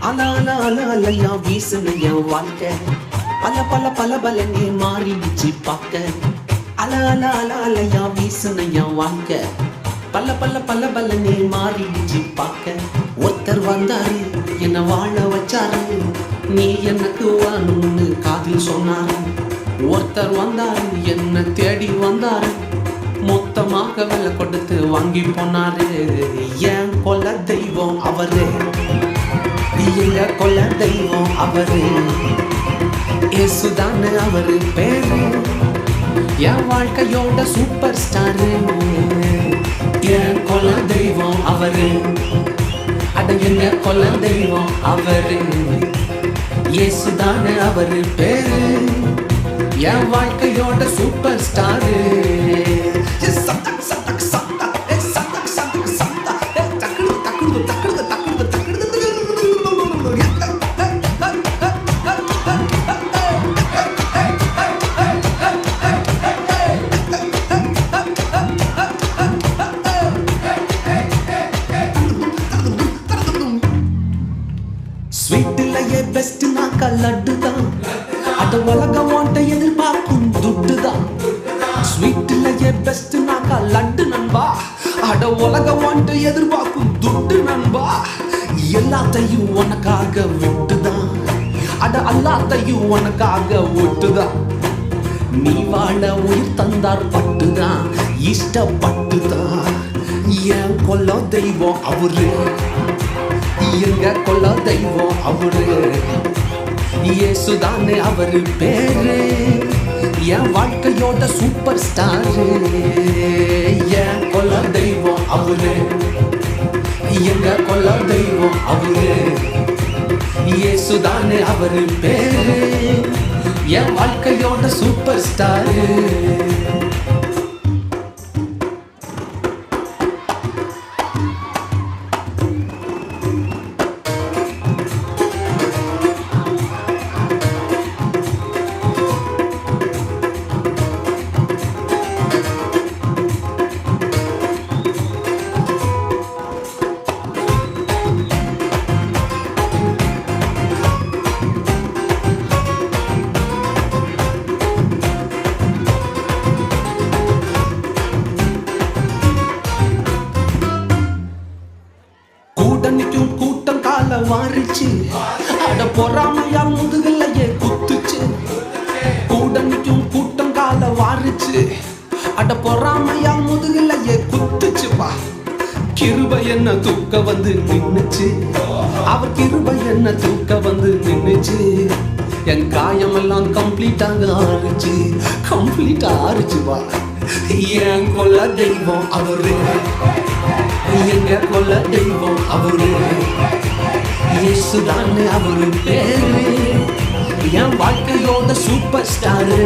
அலையா வீசுன என் வாழ்க்கை பல பல பல பலனே மாறிடுச்சு பார்க்க. அலையா வீசுன என் வாழ்க்கை பல பல பல பலனே மாறிடுச்சு பார்க்க. ஒருத்தர் வந்தாரு என்ன வாழ வச்சாரு, நீ எனக்கு வாணும்னு காதில் சொன்னாரு. ஒருத்தர் வந்தாரு என்ன தேடி வந்தாரு, மொத்தமாக விலை கொடுத்து வாங்கி போனாரு. என் கொல்ல தெய்வம் அவரு, எங்க கொல்ல தெய்வம் அவரு, இயேசுதானு அவரு பேரு, என் வாழ்க்கையோட சூப்பர் ஸ்டாரு. என் கொல்ல தெய்வம் அவரு, அட எங்க கொல்ல தெய்வம் அவரு, இயேசுதானு அவரு பேரு, என் வாழ்க்கையோட சூப்பர் ஸ்டாரு. ஸ்வீட்டிலேயே பெஸ்ட் நாக்கா லட்டு தான், அட உலகம் ஓட்ட எதிர்பார்க்கும் துட்டு தான். ஸ்வீட்டிலேயே பெஸ்ட் நாக்கா லட்டு நண்பா, அட உலகம் ஓட்ட எதிர்பார்க்கும் துட்டு நண்பா. எல்லாத்தையும் உனக்காக விட்டுதான், அட எல்லாத்தையும் உனக்காக விட்டுதான். நீ வாழ உயிர் தந்தார் பட்டுதான், இஷ்டப்பட்டுதான். என் கொல்ல தெய்வம் அவரு, எங்க கொல்ல தெய்வம் அவரு, இயேசுதானே அவரு பேரு, என் வாழ்க்கையோட சூப்பர் ஸ்டாரு. என் கொல்ல தெய்வம் அவரு, எங்க கொல்ல தெய்வம் அவரு, இயேசுதானே அவரு பேரு, என் வாழ்க்கையோட சூப்பர் ஸ்டாரு. கூட்டம் கால வாரிச்சு, அட பொறாமையா முதுகலையே குத்துச்சு. கூட்டணிக்கும் கூட்டம் கால வாரிச்சு, அட பொறாமையா முதுகலையே குத்துச்சுப்பா. கிருபை என்ன தூக்க வந்து நின்னுச்சு, அவர் கிருபை என்ன தூக்க வந்து நின்னுச்சு. என் காயமெல்லாம் கம்ப்ளீட்டாக ஆறுச்சு, கம்ப்ளீட்டா ஆறுச்சுப்பா. என் கொல்ல தெய்வம் அவரு, எங்க கொல்ல தெய்வம் அவரு, இயேசுதானே அவரு பேரு, என் வாழ்க்கையோட சூப்பர் ஸ்டாரு.